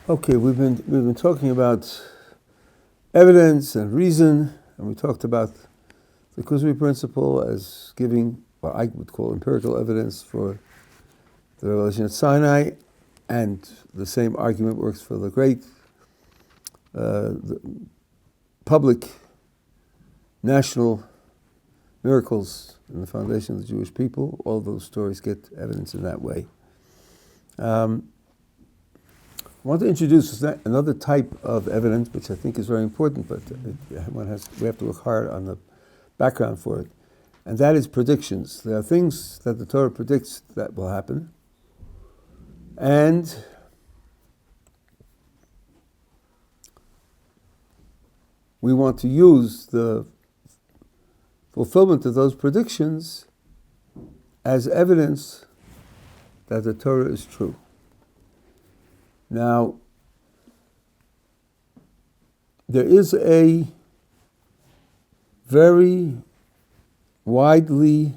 Okay, we've been talking about evidence and reason, and we talked about the Kuzmi principle as giving what I would call empirical evidence for the revelation at Sinai, and the same argument works for the great the public national miracles in the foundation of the Jewish people. All those stories get evidence in that way. I want to introduce another type of evidence, which I think is very important, but we have to look hard on the background for it, and that is predictions. There are things that the Torah predicts that will happen, and we want to use the fulfillment of those predictions as evidence that the Torah is true. Now, there is a very widely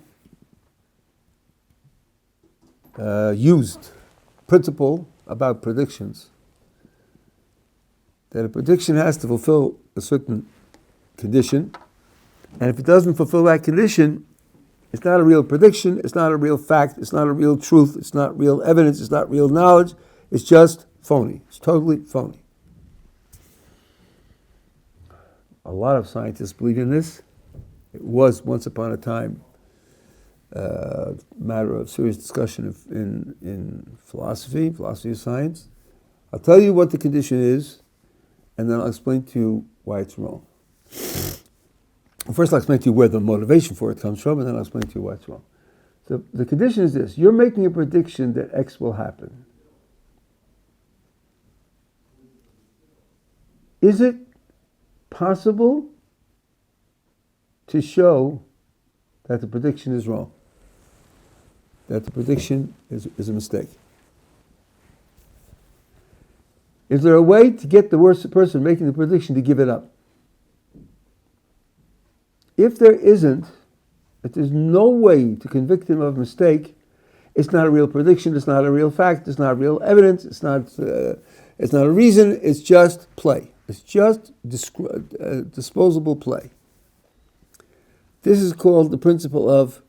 used principle about predictions, that a prediction has to fulfill a certain condition, and if it doesn't fulfill that condition, it's not a real prediction, it's not a real fact, it's not a real truth, it's not real evidence, it's not real knowledge, it's just phony. It's totally phony. A lot of scientists believe in this. It was once upon a time a matter of serious discussion in philosophy of science. I'll tell you what the condition is, and then I'll explain to you why it's wrong. First, I'll explain to you where the motivation for it comes from, and then I'll explain to you why it's wrong. So the condition is this: you're making a prediction that X will happen. Is it possible to show that the prediction is wrong? That the prediction is a mistake? Is there a way to get the worst person making the prediction to give it up? If there isn't, if there's no way to convict him of mistake, it's not a real prediction, it's not a real fact, it's not real evidence, it's not a reason, it's just play. It's just disposable play. This is called the principle of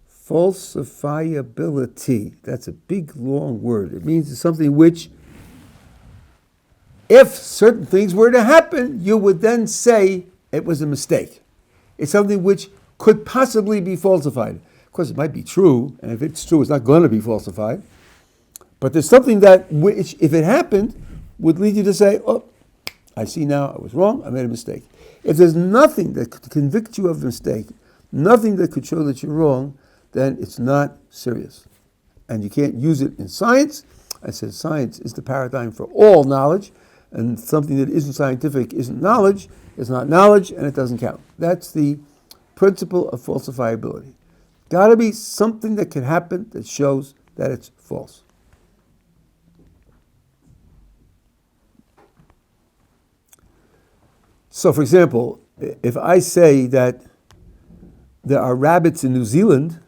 falsifiability. That's a big, long word. It means it's something which, if certain things were to happen, you would then say it was a mistake. It's something which could possibly be falsified. Of course, it might be true, and if it's true, it's not going to be falsified. But there's something that, which, if it happened, would lead you to say, oh, I see now, I was wrong, I made a mistake. If there's nothing that could convict you of a mistake, nothing that could show that you're wrong, then it's not serious. And you can't use it in science. I said science is the paradigm for all knowledge, and something that isn't scientific isn't knowledge, it's not knowledge, and it doesn't count. That's the principle of falsifiability. Got to be something that can happen that shows that it's false. So, for example, if I say that there are rabbits in New Zealand,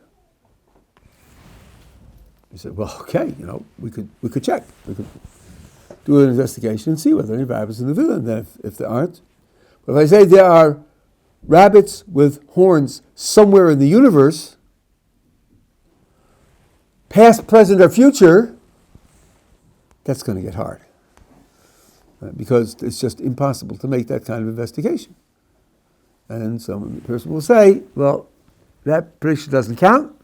you say, well, okay, we could check. We could do an investigation and see whether there are any rabbits in New Zealand. Then if there aren't. But if I say there are rabbits with horns somewhere in the universe, past, present, or future, that's going to get hard. Because it's just impossible to make that kind of investigation. And some person will say, well, that prediction doesn't count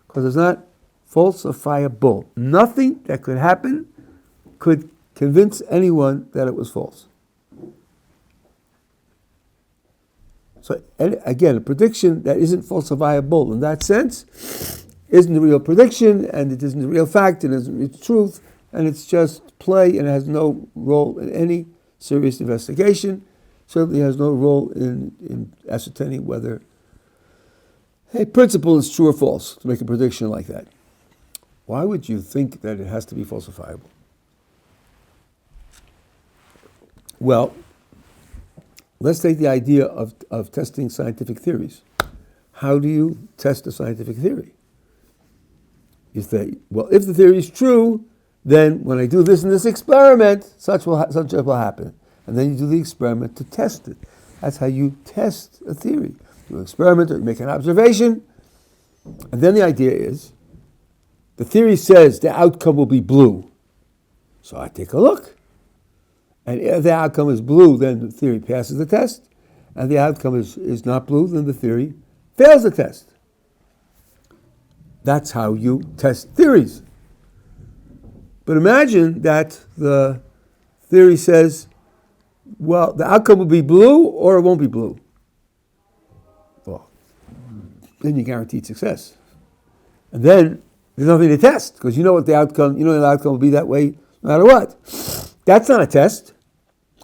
because it's not falsifiable. Nothing that could happen could convince anyone that it was false. So again, a prediction that isn't falsifiable in that sense isn't a real prediction, and it isn't a real fact, and it isn't the truth, and it's just play, and it has no role in any serious investigation. Certainly has no role in ascertaining whether a principle is true or false, to make a prediction like that. Why would you think that it has to be falsifiable? Well, let's take the idea of testing scientific theories. How do you test a scientific theory? You say, well, if the theory is true, then when I do this in this experiment, such will happen. And then you do the experiment to test it. That's how you test a theory. You do an experiment or you make an observation, and then the idea is, the theory says the outcome will be blue. So I take a look. And if the outcome is blue, then the theory passes the test. And the outcome is not blue, then the theory fails the test. That's how you test theories. But imagine that the theory says, well, the outcome will be blue or it won't be blue. Well, then you guaranteed success. And then there's nothing to test, because you know the outcome will be that way no matter what. That's not a test.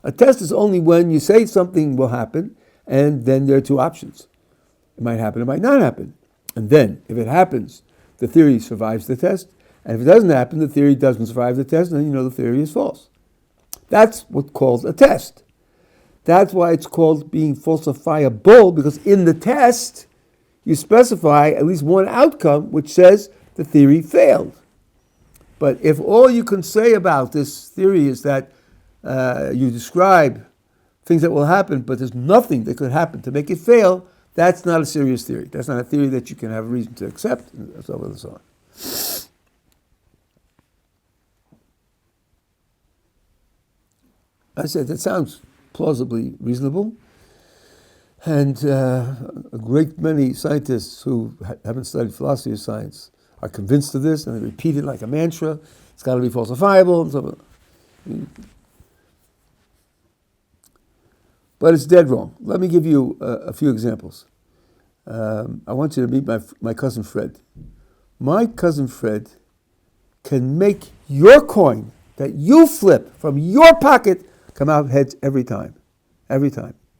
A test is only when you say something will happen, and then there are two options. It might happen, it might not happen. And then, if it happens, the theory survives the test. And if it doesn't happen, the theory doesn't survive the test, and then you know the theory is false. That's what's called a test. That's why it's called being falsifiable, because in the test, you specify at least one outcome which says the theory failed. But if all you can say about this theory is that you describe things that will happen, but there's nothing that could happen to make it fail, that's not a serious theory. That's not a theory that you can have reason to accept, and so on and so on. I said, that sounds plausibly reasonable. And a great many scientists who haven't studied philosophy of science are convinced of this, and they repeat it like a mantra. It's got to be falsifiable, and so on. But it's dead wrong. Let me give you a few examples. I want you to meet my cousin Fred. My cousin Fred can make your coin that you flip from your pocket come out heads every time,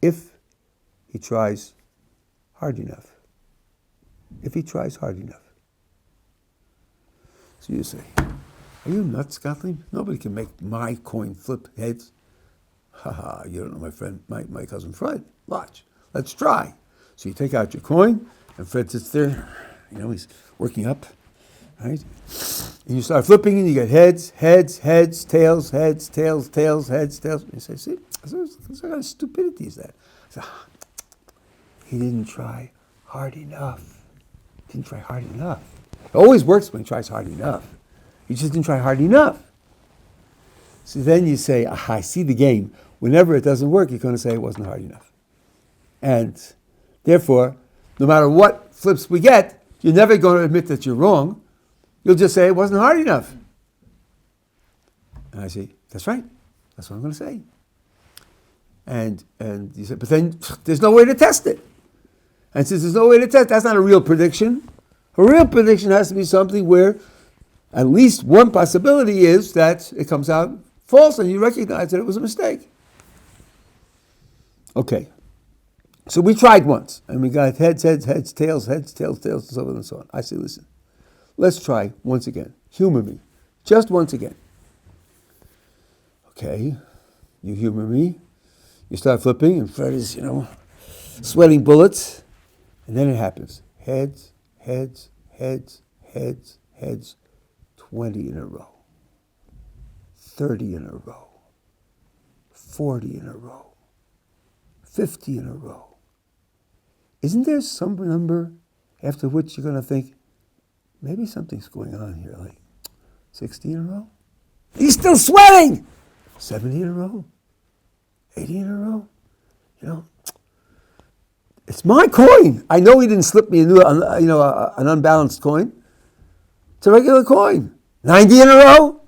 if he tries hard enough. If he tries hard enough. So you say, are you nuts, Gottleib? Nobody can make my coin flip heads. Ha, you don't know my friend, my cousin Fred. Watch, let's try. So you take out your coin, and Fred sits there, he's working up, right? And you start flipping, and you get heads, tails, heads, tails. And you say, see, what kind of stupidity is that? So, he didn't try hard enough. It always works when he tries hard enough. He just didn't try hard enough. So then you say, I see the game. Whenever it doesn't work, you're going to say it wasn't hard enough. And therefore, no matter what flips we get, you're never going to admit that you're wrong. You'll just say it wasn't hard enough. And I say, that's right. That's what I'm going to say. And you say, but then there's no way to test it. And since there's no way to test, that's not a real prediction. A real prediction has to be something where at least one possibility is that it comes out false and you recognize that it was a mistake. Okay. So we tried once and we got heads, tails, and so on and so on. I say, listen, let's try once again. Humor me. Just once again. Okay. You humor me. You start flipping and Fred is, sweating bullets. And then it happens. Heads, 20 in a row. 30 in a row. 40 in a row. 50 in a row. Isn't there some number after which you're going to think, maybe something's going on here, like 60 in a row? He's still sweating! 70 in a row. 80 in a row. It's my coin. I know he didn't slip me an unbalanced coin. It's a regular coin. 90 in a row?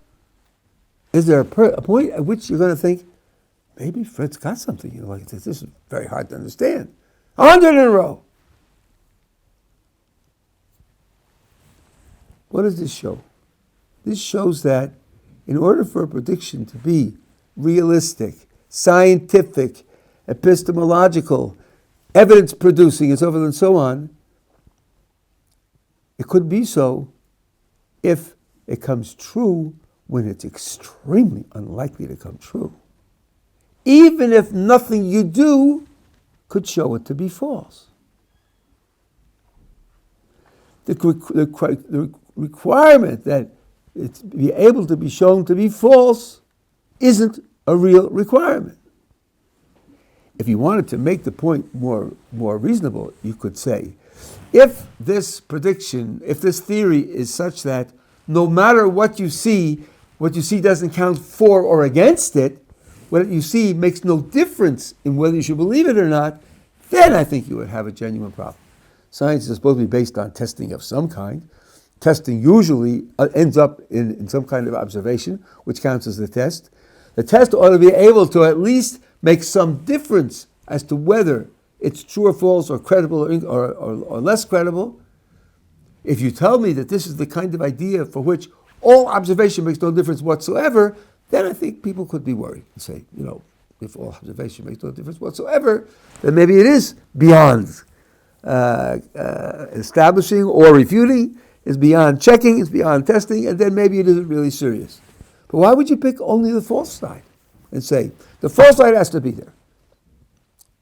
Is there a point at which you're going to think, maybe Fred's got something? This is very hard to understand. 100 in a row. What does this show? This shows that in order for a prediction to be realistic, scientific, epistemological, evidence-producing, and so forth and so on, it could be so if it comes true when it's extremely unlikely to come true. Even if nothing you do could show it to be false. The requirement that it's be able to be shown to be false isn't a real requirement. If you wanted to make the point more reasonable, you could say, if this prediction, if this theory is such that no matter what you see doesn't count for or against it, what you see makes no difference in whether you should believe it or not, then I think you would have a genuine problem. Science is supposed to be based on testing of some kind. Testing usually ends up in some kind of observation, which counts as the test. The test ought to be able to at least make some difference as to whether it's true or false or credible or less credible. If you tell me that this is the kind of idea for which all observation makes no difference whatsoever, then I think people could be worried and say, if all observation makes no difference whatsoever, then maybe it is beyond establishing or refuting, it's beyond checking, it's beyond testing, and then maybe it isn't really serious. But why would you pick only the false side and say, the false side has to be there?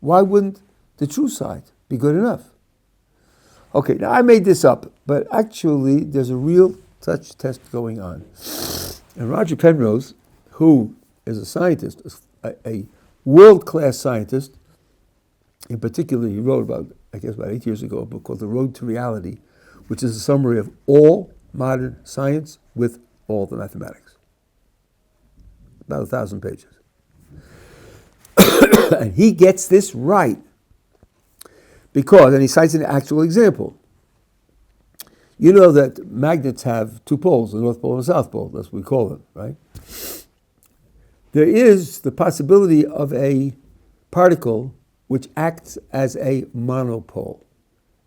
Why wouldn't the true side be good enough? Okay, now I made this up, but actually there's a real such test going on. And Roger Penrose, who is a scientist, a world-class scientist, in particular he wrote about 8 years ago, a book called The Road to Reality, which is a summary of all modern science with all the mathematics. About 1,000 pages. And he gets this right because, and he cites an actual example. You know that magnets have two poles, the North Pole and the South Pole, that's what we call them, right? There is the possibility of a particle which acts as a monopole.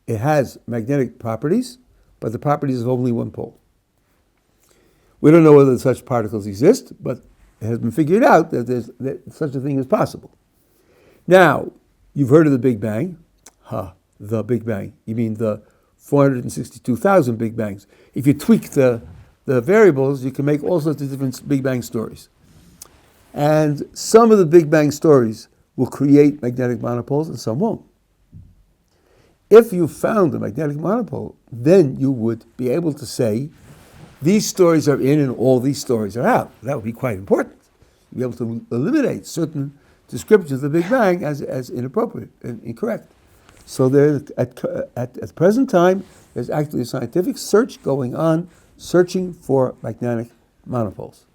It has magnetic properties, but the properties of only one pole. We don't know whether such particles exist, but it has been figured out that such a thing is possible. Now, you've heard of the Big Bang. The Big Bang. You mean the 462,000 Big Bangs. If you tweak the variables, you can make all sorts of different Big Bang stories. And some of the Big Bang stories will create magnetic monopoles and some won't. If you found a magnetic monopole, then you would be able to say, these stories are in and all these stories are out. That would be quite important. You'd be able to eliminate certain descriptions of the Big Bang as inappropriate and incorrect. So there, at the present time, there's actually a scientific search going on, searching for magnetic monopoles.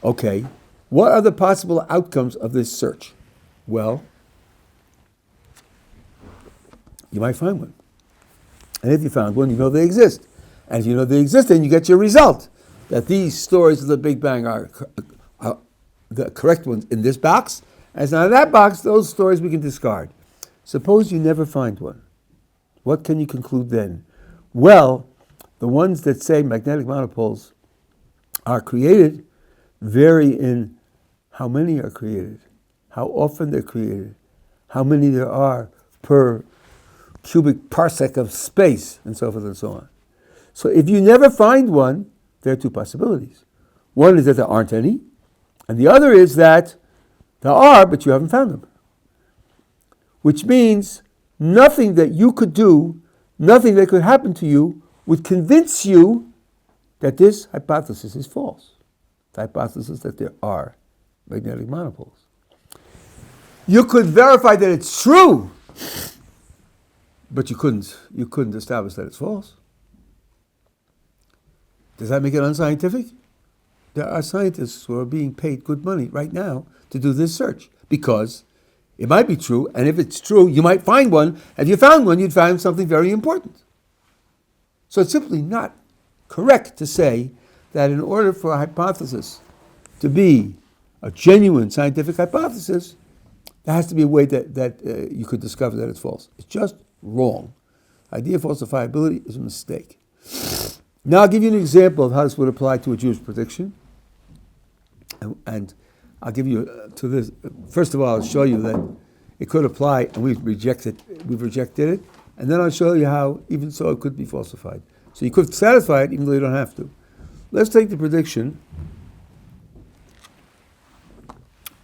Okay, what are the possible outcomes of this search? Well, you might find one. And if you found one, you know they exist. And if you know they exist, then you get your result, that these stories of the Big Bang are the correct ones in this box, and it's not in that box, those stories we can discard. Suppose you never find one. What can you conclude then? Well, the ones that say magnetic monopoles are created vary in how many are created, how often they're created, how many there are per cubic parsec of space, and so forth and so on. So if you never find one, there are two possibilities. One is that there aren't any, and the other is that there are, but you haven't found them. Which means nothing that you could do, nothing that could happen to you would convince you that this hypothesis is false. The hypothesis that there are magnetic monopoles. You could verify that it's true, but you couldn't establish that it's false. Does that make it unscientific? There are scientists who are being paid good money right now to do this search because it might be true, and if it's true, you might find one. If you found one, you'd find something very important. So it's simply not correct to say that in order for a hypothesis to be a genuine scientific hypothesis, there has to be a way that you could discover that it's false. It's just wrong. The idea of falsifiability is a mistake. Now I'll give you an example of how this would apply to a Jewish prediction. And I'll give you to this. First of all, I'll show you that it could apply, and we've rejected it. And then I'll show you how, even so, it could be falsified. So you could satisfy it, even though you don't have to. Let's take the prediction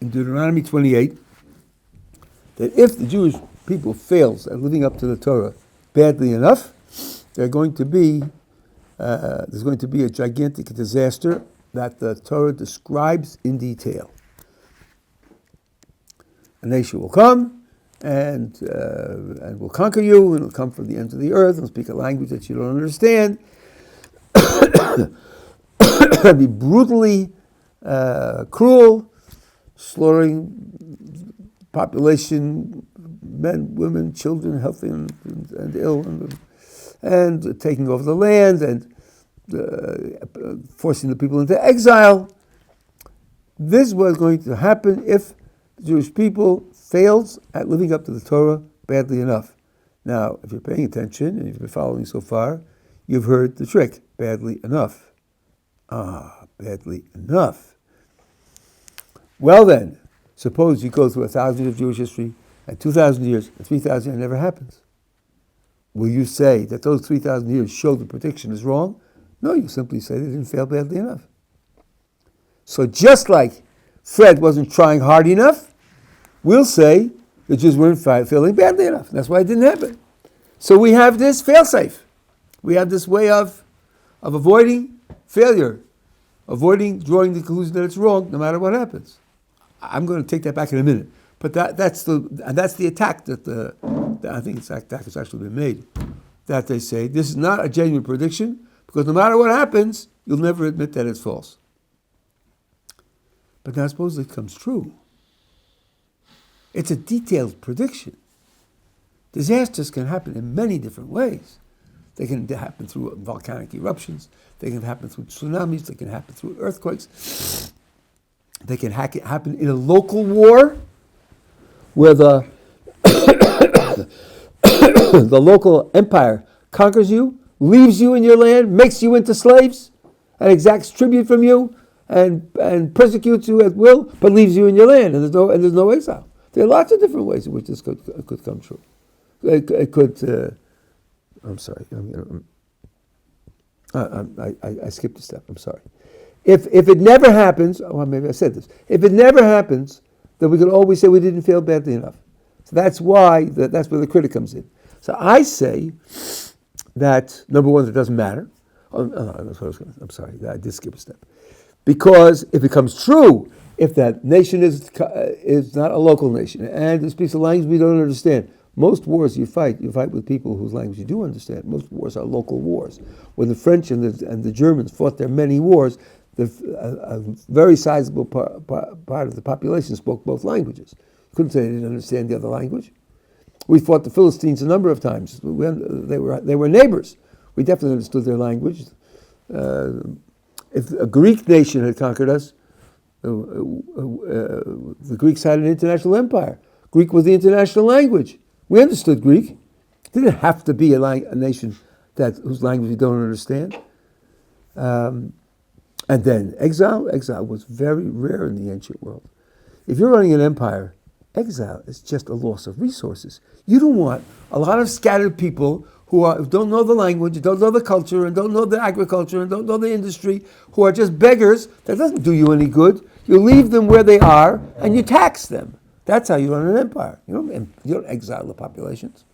in Deuteronomy 28 that if the Jewish people fails at living up to the Torah badly enough, they're going to be there's going to be a gigantic disaster that the Torah describes in detail. A nation will come and will conquer you, and will come from the ends of the earth and speak a language that you don't understand. Be brutally cruel, slaughtering population, men, women, children, healthy and ill, and taking over the land and forcing the people into exile. This was going to happen if the Jewish people fails at living up to the Torah badly enough. Now, if you're paying attention and you've been following so far, you've heard the trick, badly enough. Badly enough. Well then, suppose you go through 1,000 years of Jewish history, and 2,000 years, and 3,000 years, it never happens. Will you say that those 3,000 years show the prediction is wrong? No, you simply say they didn't fail badly enough. So just like Fred wasn't trying hard enough, we'll say the Jews weren't failing badly enough. That's why it didn't happen. So we have this fail-safe. We have this way of avoiding failure, avoiding drawing the conclusion that it's wrong no matter what happens. I'm going to take that back in a minute. But that's the attack that I think it's attack has actually been made. That they say this is not a genuine prediction because no matter what happens, you'll never admit that it's false. But now suppose it comes true. It's a detailed prediction. Disasters can happen in many different ways. They can happen through volcanic eruptions. They can happen through tsunamis. They can happen through earthquakes. They can happen in a local war where the the local empire conquers you, leaves you in your land, makes you into slaves, and exacts tribute from you, and persecutes you at will, but leaves you in your land, and there's no exile. There are lots of different ways in which this could come true. It could. I'm sorry. I skipped a step. I'm sorry. If it never happens, maybe I said this. If it never happens, then we can always say we didn't fail badly enough. So that's why that's where the critic comes in. So I say that number one, it doesn't matter. I'm sorry, I did skip a step. Because if it comes true, if that nation is not a local nation and it speaks a language we don't understand, most wars you fight with people whose language you do understand. Most wars are local wars. When the French and the Germans fought their many wars, a very sizable part of the population spoke both languages. You couldn't say they didn't understand the other language. We fought the Philistines a number of times. They were neighbors. We definitely understood their language. If a Greek nation had conquered us, the Greeks had an international empire. Greek was the international language. We understood Greek. It didn't have to be a nation whose language we don't understand. And then exile was very rare in the ancient world. If you're running an empire, exile is just a loss of resources. You don't want a lot of scattered people who don't know the language, don't know the culture, and don't know the agriculture, and don't know the industry, who are just beggars. That doesn't do you any good. You leave them where they are, and you tax them. That's how you run an empire. You don't exile the populations.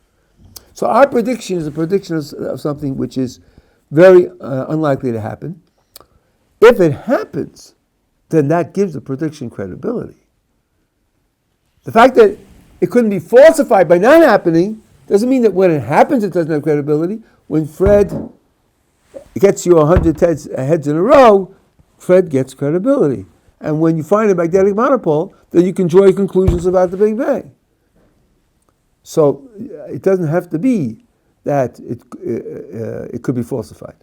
So our prediction is a prediction of something which is very unlikely to happen. If it happens, then that gives the prediction credibility. The fact that it couldn't be falsified by not happening doesn't mean that when it happens it doesn't have credibility. When Fred gets you 100 heads in a row, Fred gets credibility. And when you find a magnetic monopole, then you can draw conclusions about the Big Bang. So it doesn't have to be that it could be falsified.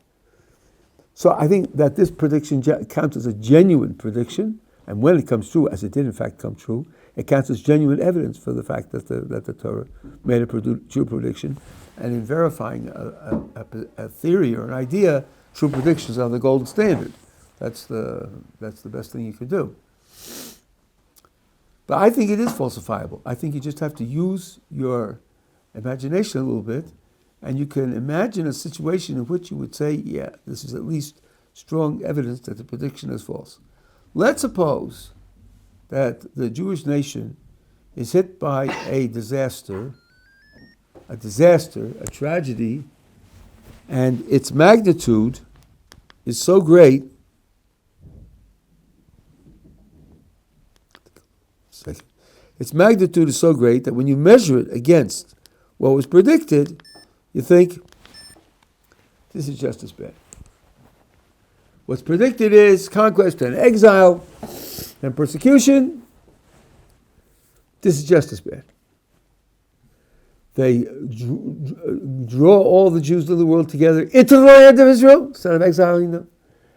So I think that this prediction counts as a genuine prediction, and when it comes true, as it did in fact come true, it counts as genuine evidence for the fact that the Torah made a true prediction, and in verifying a theory or an idea, true predictions are the gold standard. That's the best thing you could do. But I think it is falsifiable. I think you just have to use your imagination a little bit, and you can imagine a situation in which you would say, yeah, this is at least strong evidence that the prediction is false. Let's suppose that the Jewish nation is hit by a disaster, a tragedy, and its magnitude is so great. Its magnitude is so great that when you measure it against what was predicted, you think, this is just as bad. What's predicted is conquest and exile and persecution. This is just as bad. They draw all the Jews of the world together into the land of Israel instead of exiling them.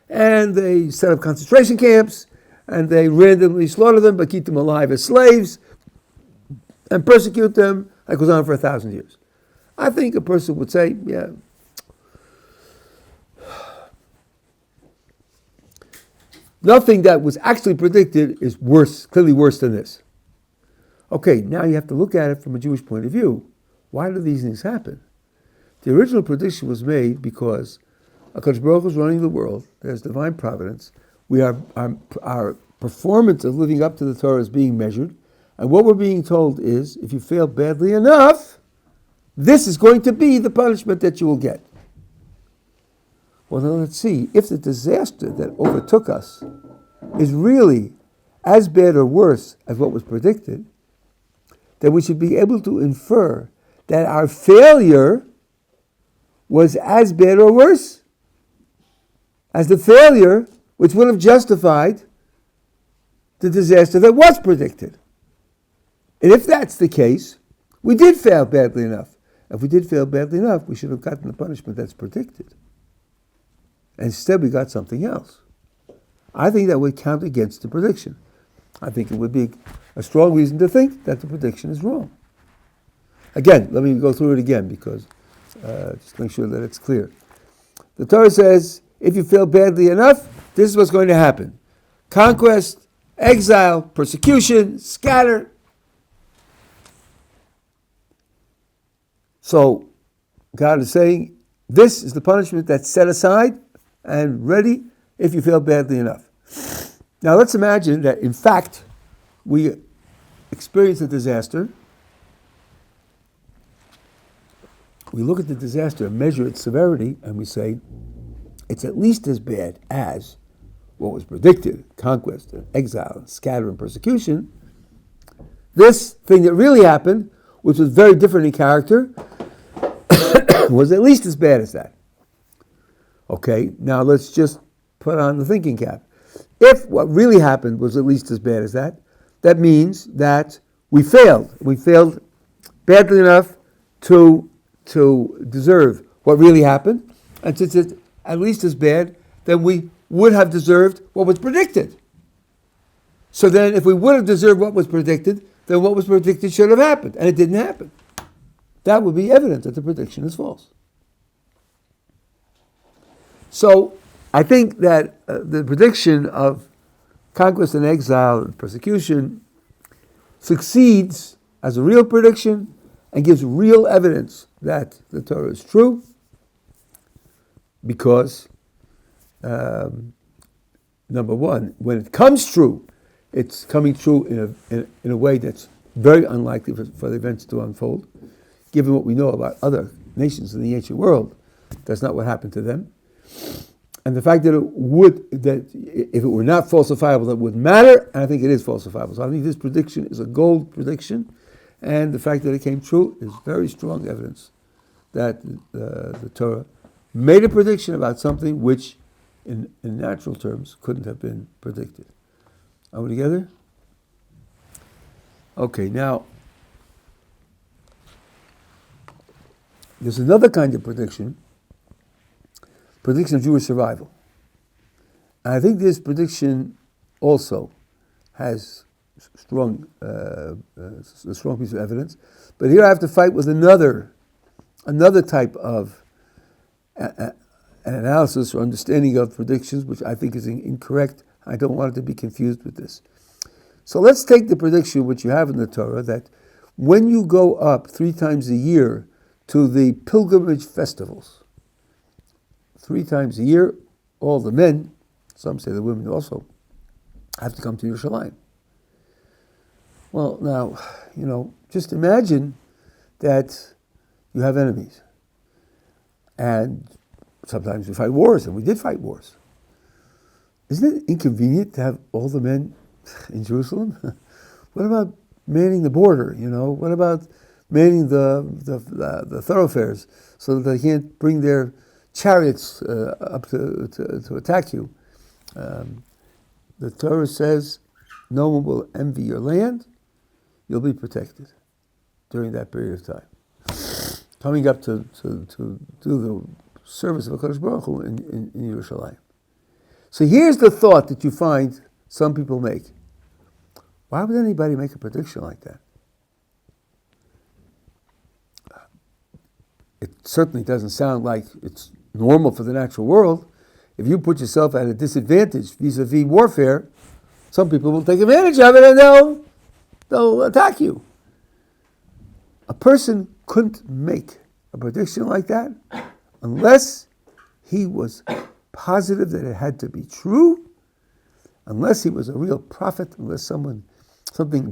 And they set up concentration camps, and they randomly slaughter them but keep them alive as slaves and persecute them. That goes on for 1,000 years. I think a person would say, yeah, nothing that was actually predicted is worse, clearly worse than this. Okay, now you have to look at it from a Jewish point of view. Why do these things happen? The original prediction was made because HaKadosh Baruch Hu is running the world. There's divine providence. Our performance of living up to the Torah is being measured. And what we're being told is, if you fail badly enough, this is going to be the punishment that you will get. Well, now let's see. If the disaster that overtook us is really as bad or worse as what was predicted, then we should be able to infer that our failure was as bad or worse as the failure which would have justified the disaster that was predicted. And if that's the case, we did fail badly enough. If we did fail badly enough, we should have gotten the punishment that's predicted. And instead we got something else. I think that would count against the prediction. I think it would be a strong reason to think that the prediction is wrong. Again, let me go through it again because just make sure that it's clear. The Torah says, if you fail badly enough, this is what's going to happen. Conquest, exile, persecution, scatter. So God is saying, this is the punishment that's set aside and ready if you fail badly enough. Now let's imagine that in fact we experience a disaster. We look at the disaster and measure its severity and we say it's at least as bad as what was predicted, conquest, and exile, and scatter, and persecution. This thing that really happened, which was very different in character, was at least as bad as that. Okay, now let's just put on the thinking cap. If what really happened was at least as bad as that, that means that we failed. We failed badly enough to deserve what really happened. And since it's at least as bad, then we would have deserved what was predicted. So then if we would have deserved what was predicted, then what was predicted should have happened. And it didn't happen. That would be evidence that the prediction is false. So I think that the prediction of conquest and exile and persecution succeeds as a real prediction and gives real evidence that the Torah is true because, number one, when it comes true, it's coming true in a way that's very unlikely for the events to unfold. Given what we know about other nations in the ancient world, that's not what happened to them. And the fact that if it were not falsifiable, that wouldn't matter, and I think it is falsifiable. So I think this prediction is a gold prediction, and the fact that it came true is very strong evidence that the Torah made a prediction about something which, in natural terms, couldn't have been predicted. Are we together? Okay, now, there's another kind of prediction of Jewish survival. And I think this prediction also has a strong piece of evidence. But here I have to fight with another type of an analysis or understanding of predictions, which I think is incorrect. I don't want it to be confused with this. So let's take the prediction which you have in the Torah that when you go up 3 times a year to the pilgrimage festivals, 3 times a year, all the men, some say the women also, have to come to Yerushalayim. Well, now, just imagine that you have enemies. And Sometimes we fight wars, and we did fight wars. Isn't it inconvenient to have all the men in Jerusalem? What about manning the border? What about manning the thoroughfares so that they can't bring their chariots up to attack you? The Torah says, no one will envy your land. You'll be protected during that period of time. Coming up to do the service of HaKadosh Baruch Hu in Yerushalayim. So here's the thought that you find some people make. Why would anybody make a prediction like that? It certainly doesn't sound like it's normal for the natural world. If you put yourself at a disadvantage vis-a-vis warfare, some people will take advantage of it and they'll attack you. A person couldn't make a prediction like that unless he was positive that it had to be true, unless he was a real prophet, unless something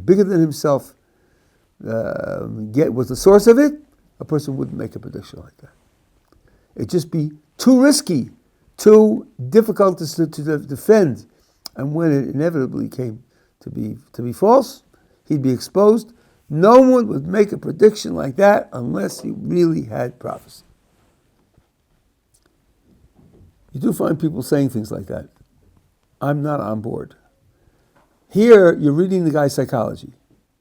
bigger than himself was the source of it, a person wouldn't make a prediction like that. It'd just be too risky, too difficult to defend. And when it inevitably came to be false, he'd be exposed. No one would make a prediction like that unless he really had prophecy. You do find people saying things like that. I'm not on board. Here, you're reading the guy's psychology.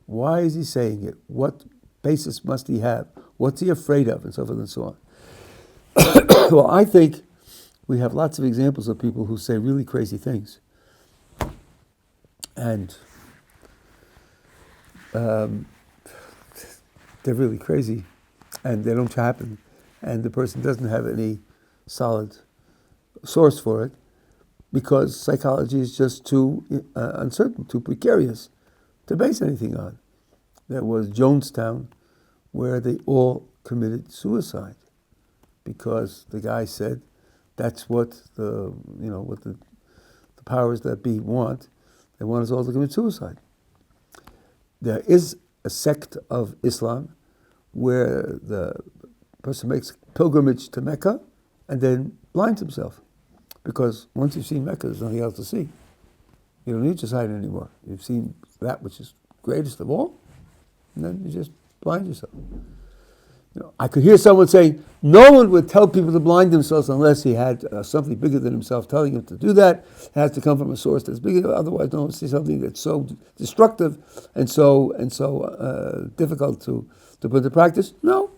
Why is he saying it? What basis must he have? What's he afraid of? And so forth and so on. Well, I think we have lots of examples of people who say really crazy things. And they're really crazy, and they don't happen, and the person doesn't have any solid source for it, because psychology is just too uncertain, too precarious to base anything on. There was Jonestown, where they all committed suicide, because the guy said that's what the powers that be want. They want us all to commit suicide. There is a sect of Islam where the person makes pilgrimage to Mecca and then blinds himself. Because once you've seen Mecca, there's nothing else to see. You don't need your sight anymore. You've seen that which is greatest of all, and then you just blind yourself. I could hear someone saying, no one would tell people to blind themselves unless he had something bigger than himself telling him to do that. It has to come from a source that's bigger. Otherwise, no one sees something that's so destructive and so difficult to put into practice. No.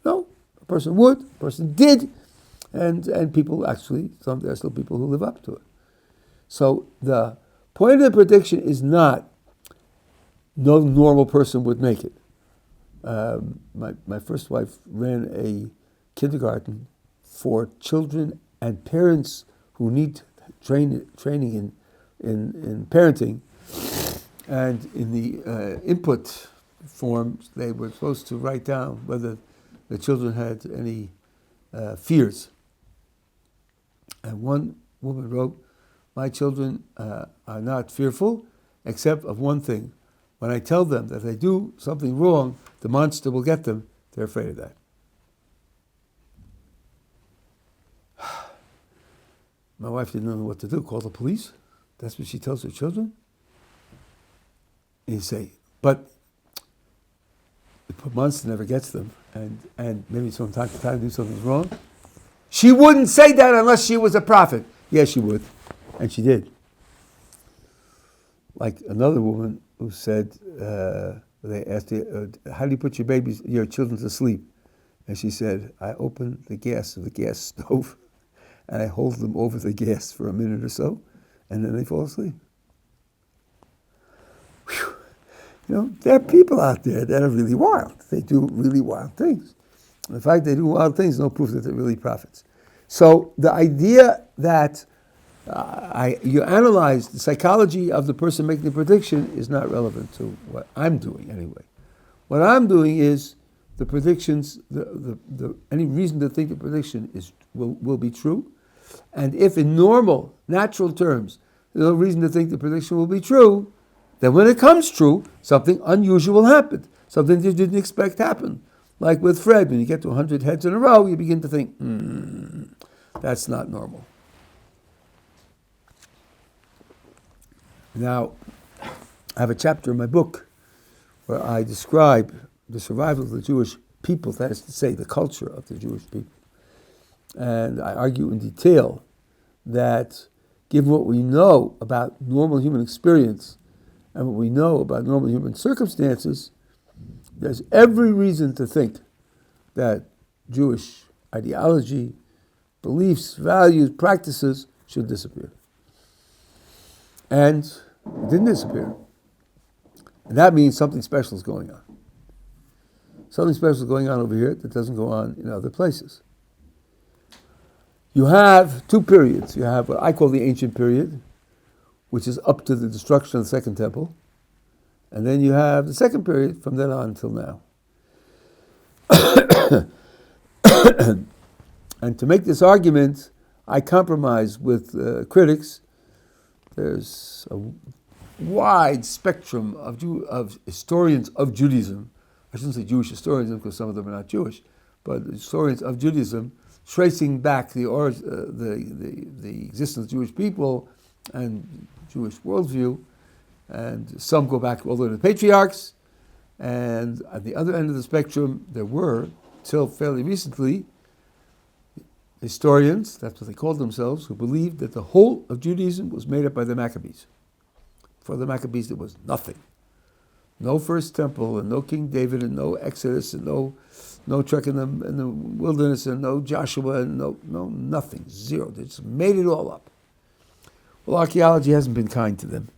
A person would, a person did, and people actually, there are still people who live up to it. So the point of the prediction is not no normal person would make it. My first wife ran a kindergarten for children and parents who need training in parenting, and in the input forms they were supposed to write down whether the children had any fears. And one woman wrote, "My children are not fearful except of one thing. When I tell them that they do something wrong, the monster will get them, they're afraid of that." My wife didn't know what to do. Call the police? That's what she tells her children? And you say, but the monster never gets them, and maybe from time to time do something wrong. She wouldn't say that unless she was a prophet. Yes, she would. And she did. Like another woman who said, they asked her, how do you put your children to sleep? And she said, I open the gas of the gas stove and I hold them over the gas for a minute or so, and then they fall asleep. Whew. There are people out there that are really wild. They do really wild things. And the fact they do wild things is no proof that they're really prophets. So the idea that you analyze the psychology of the person making the prediction is not relevant to what I'm doing anyway. What I'm doing is the predictions, any reason to think the prediction will be true, and if in normal, natural terms, there's no reason to think the prediction will be true, then when it comes true, something unusual happened, something you didn't expect happened. Like with Fred, when you get to 100 heads in a row, you begin to think, That's not normal. Now, I have a chapter in my book where I describe the survival of the Jewish people, that is to say, the culture of the Jewish people. And I argue in detail that given what we know about normal human experience and what we know about normal human circumstances, there's every reason to think that Jewish ideology, beliefs, values, practices should disappear. And it didn't disappear. And that means something special is going on. Something special is going on over here that doesn't go on in other places. You have two periods. You have what I call the ancient period, which is up to the destruction of the Second Temple. And then you have the second period from then on until now. And to make this argument, I compromise with critics. There's a wide spectrum of historians of Judaism. I shouldn't say Jewish historians because some of them are not Jewish, but historians of Judaism tracing back the existence of Jewish people and Jewish worldview. And some go back all the way to the patriarchs. And at the other end of the spectrum, there were, till fairly recently, historians, that's what they called themselves, who believed that the whole of Judaism was made up by the Maccabees. For the Maccabees, there was nothing. No first temple, and no King David, and no Exodus, and no trek in the wilderness, and no Joshua, and no nothing, zero. They just made it all up. Well, archaeology hasn't been kind to them.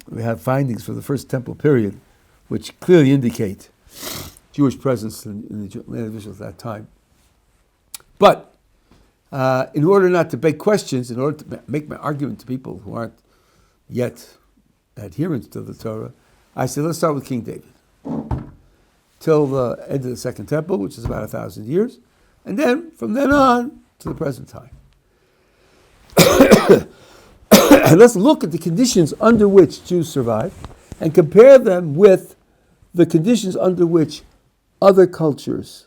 We have findings for the first temple period, which clearly indicate Jewish presence in the land of Israel at that time. But in order not to beg questions, in order to make my argument to people who aren't yet adherents to the Torah, I said, let's start with King David. Till the end of the Second Temple, which is about 1,000 years, and then from then on to the present time. And let's look at the conditions under which Jews survived and compare them with the conditions under which other cultures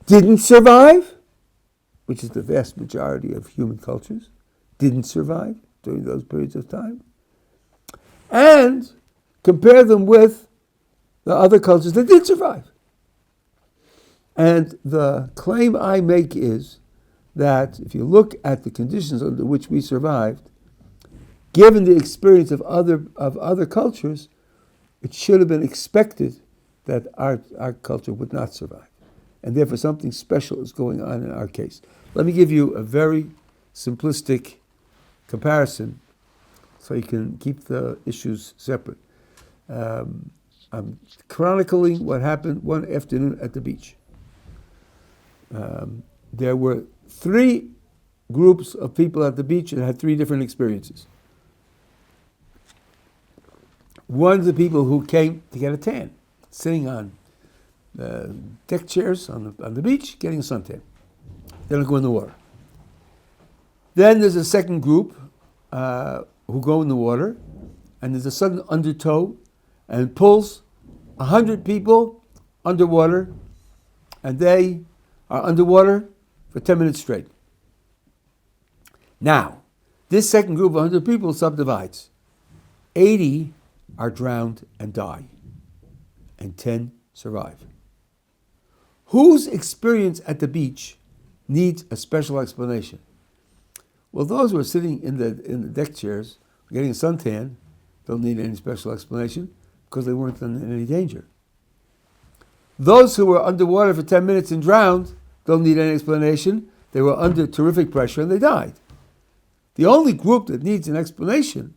didn't survive, which is the vast majority of human cultures, didn't survive during those periods of time, and compare them with the other cultures that did survive. And the claim I make is that if you look at the conditions under which we survived, given the experience of other cultures, it should have been expected that our culture would not survive. And therefore something special is going on in our case. Let me give you a very simplistic comparison so you can keep the issues separate. I'm chronicling what happened one afternoon at the beach. There were 3 groups of people at the beach that had 3 different experiences. One of the people who came to get a tan, sitting on deck chairs on the beach, getting a suntan. They don't go in the water. Then there's a second group who go in the water, and there's a sudden undertow, and it pulls 100 people underwater, and they are underwater for 10 minutes straight. Now, this second group of 100 people subdivides. 80 are drowned and die, and 10 survive. Whose experience at the beach needs a special explanation? Well, those who are sitting in the deck chairs, getting a suntan, don't need any special explanation because they weren't in any danger. Those who were underwater for 10 minutes and drowned don't need any explanation. They were under terrific pressure and they died. The only group that needs an explanation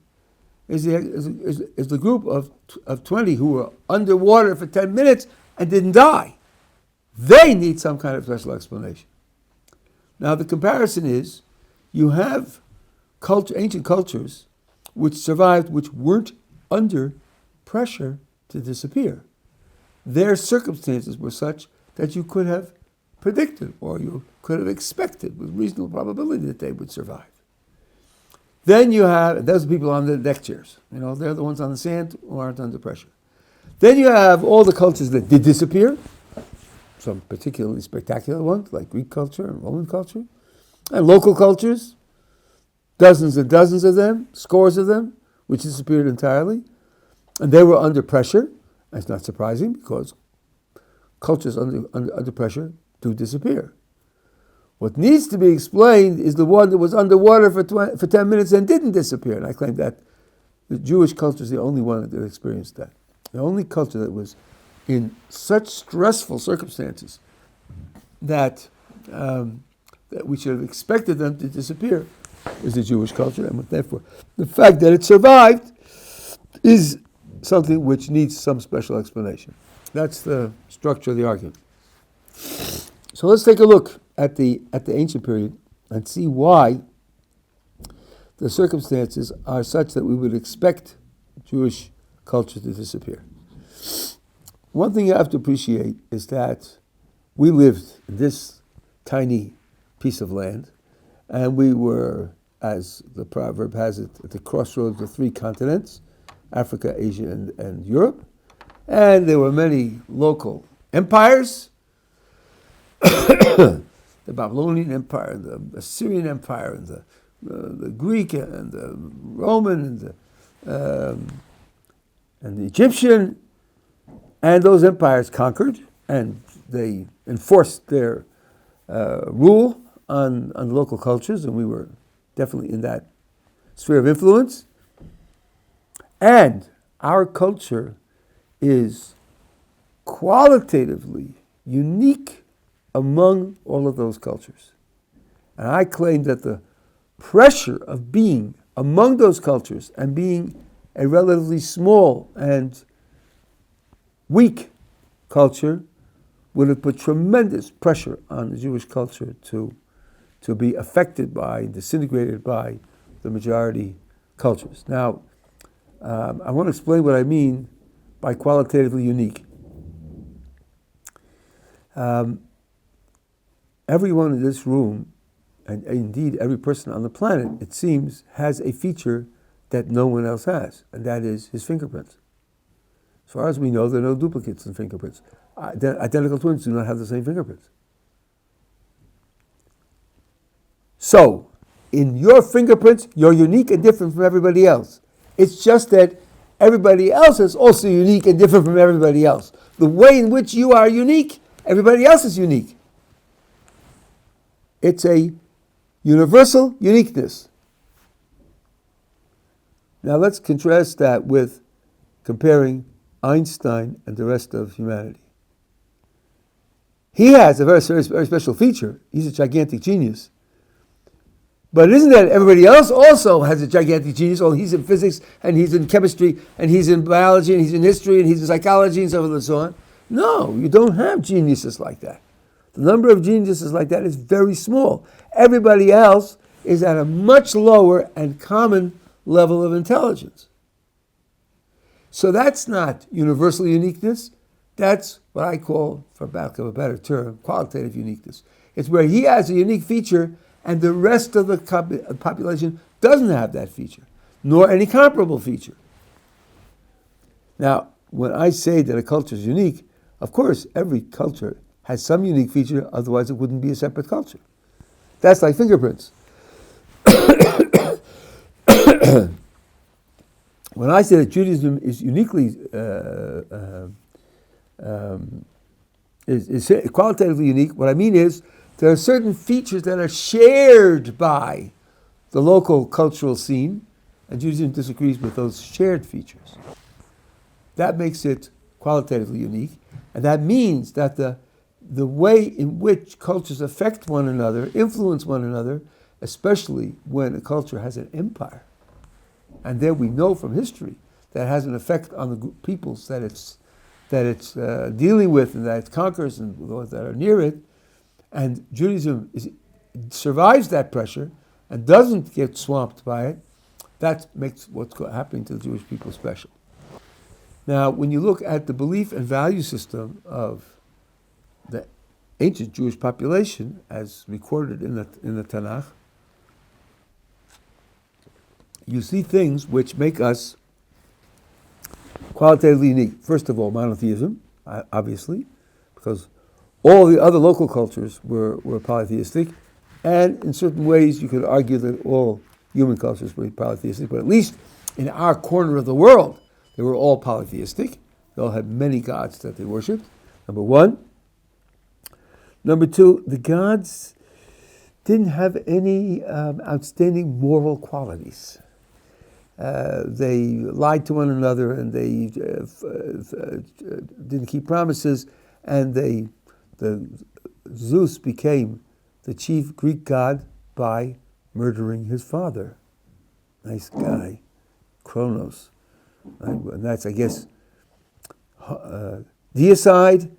is the group of 20 who were underwater for 10 minutes and didn't die. They need some kind of special explanation. Now the comparison is, you have ancient cultures which survived, which weren't under pressure to disappear. Their circumstances were such that you could have predicted or you could have expected with reasonable probability that they would survive. Then you have, and those are people on the deck chairs. They're the ones on the sand who aren't under pressure. Then you have all the cultures that did disappear, some particularly spectacular ones like Greek culture and Roman culture. And local cultures, dozens and dozens of them, scores of them, which disappeared entirely. And they were under pressure. That's not surprising because cultures under pressure do disappear. What needs to be explained is the one that was underwater for 10 minutes and didn't disappear. And I claim that the Jewish culture is the only one that experienced that. The only culture that was in such stressful circumstances that we should have expected them to disappear is the Jewish culture. And therefore, the fact that it survived is something which needs some special explanation. That's the structure of the argument. So let's take a look at the ancient period and see why the circumstances are such that we would expect Jewish culture to disappear. One thing you have to appreciate is that we lived in this tiny piece of land, and we were, as the proverb has it, at the crossroads of three continents, Africa, Asia, and Europe. And there were many local empires, the Babylonian Empire, and the Assyrian Empire, and the Greek, and the Roman, and the Egyptian. And those empires conquered, and they enforced their rule on local cultures, and we were definitely in that sphere of influence. And our culture is qualitatively unique among all of those cultures. And I claim that the pressure of being among those cultures and being a relatively small and weak culture would have put tremendous pressure on the Jewish culture to be affected by, disintegrated by the majority cultures. Now, I want to explain what I mean by qualitatively unique. Everyone in this room, and indeed every person on the planet, it seems, has a feature that no one else has, and that is his fingerprints. As far as we know, there are no duplicates in fingerprints. Identical twins do not have the same fingerprints. So, in your fingerprints, you're unique and different from everybody else. It's just that everybody else is also unique and different from everybody else. The way in which you are unique, everybody else is unique. It's a universal uniqueness. Now let's contrast that with comparing Einstein and the rest of humanity. He has a very special feature. He's a gigantic genius. But isn't that everybody else also has a gigantic genius? Oh, he's in physics, and he's in chemistry, and he's in biology, and he's in history, and he's in psychology, and so on and so on. No, you don't have geniuses like that. The number of geniuses like that is very small. Everybody else is at a much lower and common level of intelligence. So that's not universal uniqueness. That's what I call, for lack of a better term, qualitative uniqueness. It's where he has a unique feature and the rest of the population doesn't have that feature, nor any comparable feature. Now, when I say that a culture is unique, of course, every culture has some unique feature, otherwise it wouldn't be a separate culture. That's like fingerprints. When I say that Judaism is uniquely, is qualitatively unique, what I mean is there are certain features that are shared by the local cultural scene, and Judaism disagrees with those shared features. That makes it qualitatively unique, and that means that the way in which cultures affect one another, influence one another, especially when a culture has an empire, and there we know from history that it has an effect on the peoples that it's dealing with and that it conquers and those that are near it. And Judaism survives that pressure and doesn't get swamped by it. That makes what's happening to the Jewish people special. Now, when you look at the belief and value system of the ancient Jewish population, as recorded in the Tanakh, you see things which make us qualitatively unique. First of all, monotheism, obviously, because all the other local cultures were polytheistic, And in certain ways, you could argue that all human cultures were polytheistic, but at least in our corner of the world, they were all polytheistic. They all had many gods that they worshipped, number one. Number two, the gods didn't have any outstanding moral qualities. They lied to one another, and they didn't keep promises, and Zeus became the chief Greek god by murdering his father. Nice guy, Kronos. Right? And that's, I guess, deicide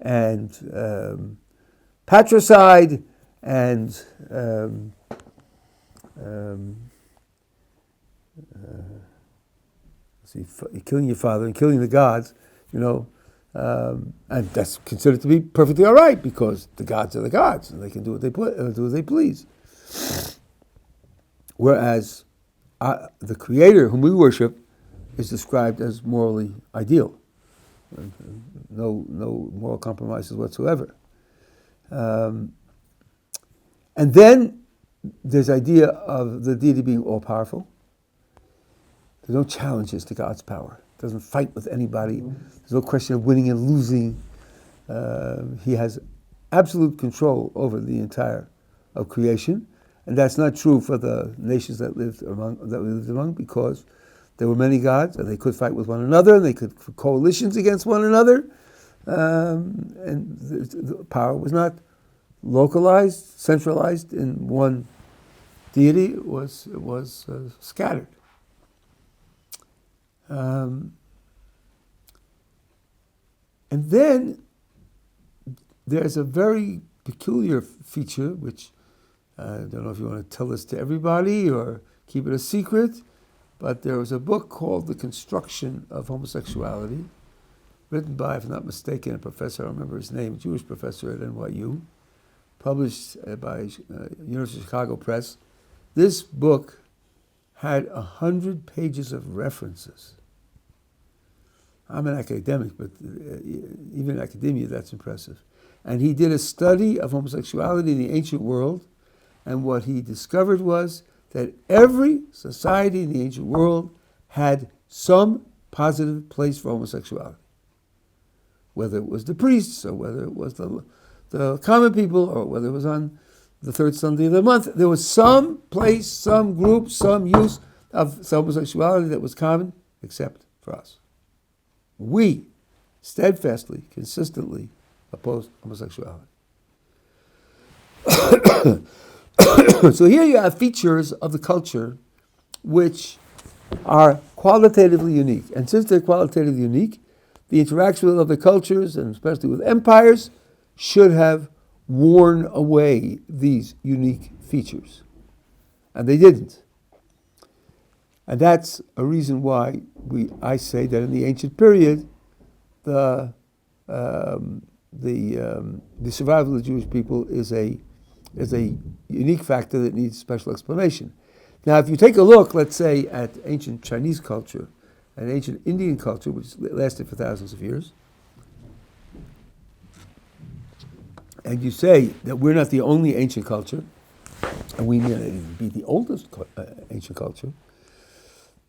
and patricide and killing your father and killing the gods, and that's considered to be perfectly all right because the gods are the gods and they can do what they please. Whereas the Creator, whom we worship, is described as morally ideal. No moral compromises whatsoever. And then there's the idea of the deity being all-powerful. There's no challenges to God's power. He doesn't fight with anybody. There's no question of winning and losing. He has absolute control over the entire of creation. And that's not true for the nations that we lived among, because there were many gods, and they could fight with one another, and they could coalitions against one another. And the power was not localized, centralized in one deity. It was scattered. And then there's a very peculiar feature, which I don't know if you want to tell this to everybody or keep it a secret, but there was a book called The Construction of Homosexuality, written by, if I'm not mistaken, a professor, I don't remember his name, a Jewish professor at NYU, published by University of Chicago Press. This book had 100 pages of references. I'm an academic, but even in academia, that's impressive. And he did a study of homosexuality in the ancient world, and what he discovered was that every society in the ancient world had some positive place for homosexuality. Whether it was the priests, or whether it was the common people, or whether it was on the third Sunday of the month, there was some place, some group, some use of homosexuality that was common, except for us. We steadfastly, consistently oppose homosexuality. So here you have features of the culture which are qualitatively unique. And since they're qualitatively unique, the interaction with other cultures, and especially with empires, should have worn away these unique features. And they didn't. And that's a reason why I say that in the ancient period, the survival of the Jewish people is a unique factor that needs special explanation. Now, if you take a look, let's say, at ancient Chinese culture and ancient Indian culture, which lasted for thousands of years, and you say that we're not the only ancient culture, and we may not even be the oldest ancient culture,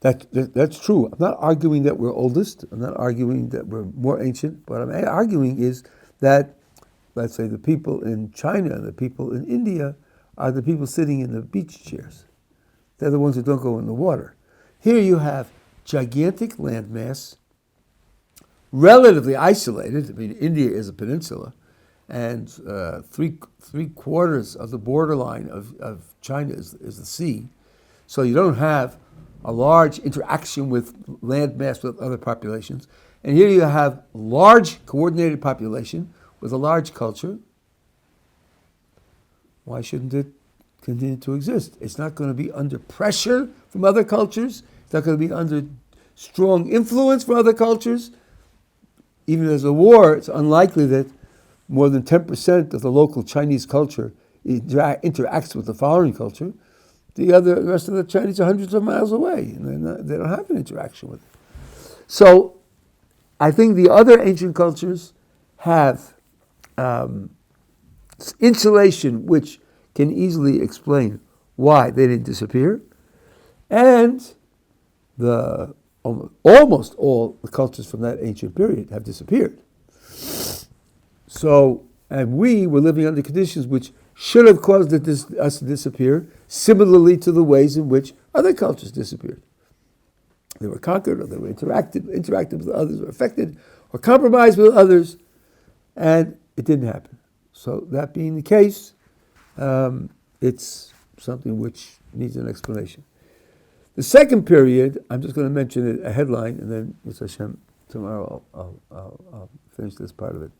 that's true. I'm not arguing that we're oldest. I'm not arguing that we're more ancient. What I'm arguing is that, let's say, the people in China and the people in India are the people sitting in the beach chairs. They're the ones who don't go in the water. Here you have gigantic landmass, relatively isolated. I mean, India is a peninsula, and three-quarters of the borderline of China is the sea. So you don't have a large interaction with landmass with other populations. And here you have large coordinated population with a large culture. Why shouldn't it continue to exist? It's not going to be under pressure from other cultures. It's not going to be under strong influence from other cultures. Even as a war, it's unlikely that more than 10% of the local Chinese culture interacts with the foreign culture. The rest of the Chinese are hundreds of miles away, and they don't have an interaction with it. So I think the other ancient cultures have insulation which can easily explain why they didn't disappear, and almost all the cultures from that ancient period have disappeared. So, and we were living under conditions which should have caused us to disappear, similarly to the ways in which other cultures disappeared. They were conquered, or they were interacted with others, or affected, or compromised with others, and it didn't happen. So that being the case, it's something which needs an explanation. The second period, I'm just going to mention a headline, and then with Hashem, tomorrow I'll finish this part of it.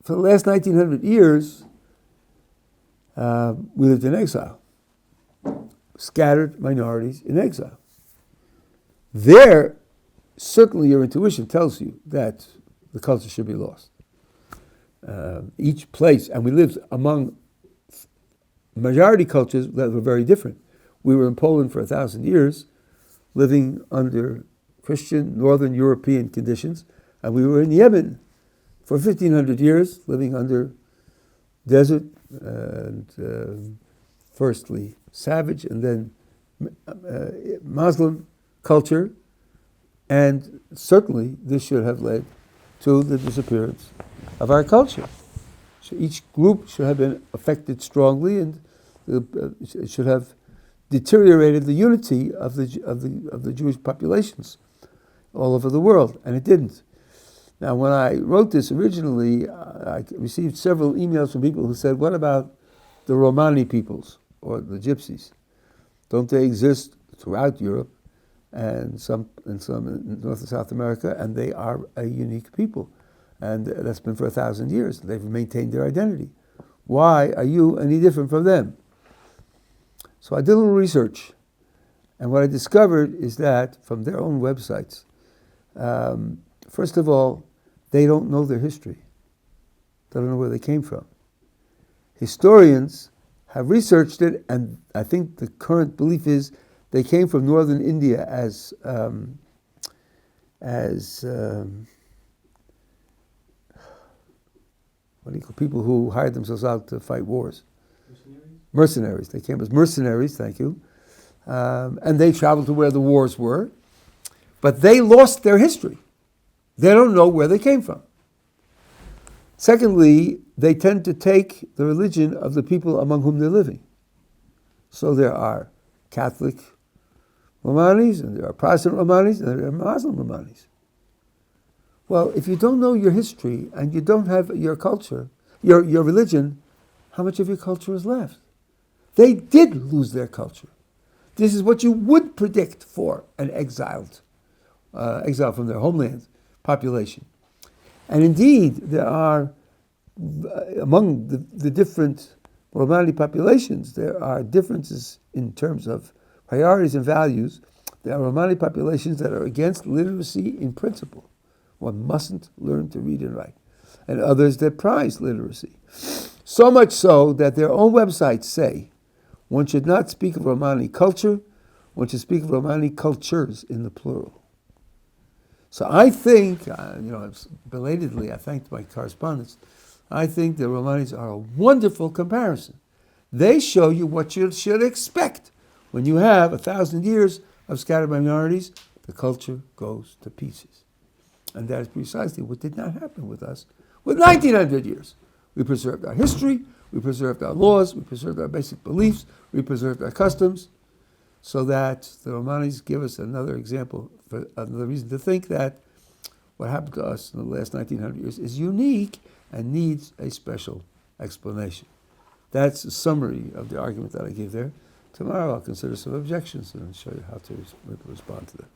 For the last 1900 years, we lived in exile. Scattered minorities in exile. There, certainly your intuition tells you that the culture should be lost. Each place, and we lived among majority cultures that were very different. We were in Poland for 1,000 years, living under Christian Northern European conditions, and we were in Yemen for 1,500 years, living under desert and firstly savage and then Muslim culture, and certainly this should have led to the disappearance of our culture. So each group should have been affected strongly, and it should have deteriorated the unity of the Jewish populations all over the world, and it didn't. Now, when I wrote this originally, I received several emails from people who said, "What about the Romani peoples or the Gypsies? Don't they exist throughout Europe and some in North and South America, and they are a unique people, and that's been for 1,000 years. They've maintained their identity. Why are you any different from them?" So I did a little research, and what I discovered is that from their own websites, first of all, they don't know their history. They don't know where they came from. Historians have researched it, and I think the current belief is they came from northern India as people who hired themselves out to fight wars. Mercenaries. They came as mercenaries, thank you. And they traveled to where the wars were, but they lost their history. They don't know where they came from. Secondly, they tend to take the religion of the people among whom they're living. So there are Catholic Romanis, and there are Protestant Romanis, and there are Muslim Romanis. Well, if you don't know your history and you don't have your culture, your religion, how much of your culture is left? They did lose their culture. This is what you would predict for an exile from their homeland population. And indeed, there are, among the different Romani populations, there are differences in terms of priorities and values. There are Romani populations that are against literacy in principle. One mustn't learn to read and write. And others that prize literacy. So much so that their own websites say one should not speak of Romani culture, one should speak of Romani cultures in the plural. So I think, belatedly, I thanked my correspondents, I think the Romanis are a wonderful comparison. They show you what you should expect. When you have 1,000 years of scattered minorities, the culture goes to pieces. And that is precisely what did not happen with us with 1,900 years. We preserved our history, we preserved our laws, we preserved our basic beliefs, we preserved our customs, so that the Romanis give us another example, another reason to think that what happened to us in the last 1,900 years is unique and needs a special explanation. That's a summary of the argument that I gave there. Tomorrow I'll consider some objections and show you how to respond to them.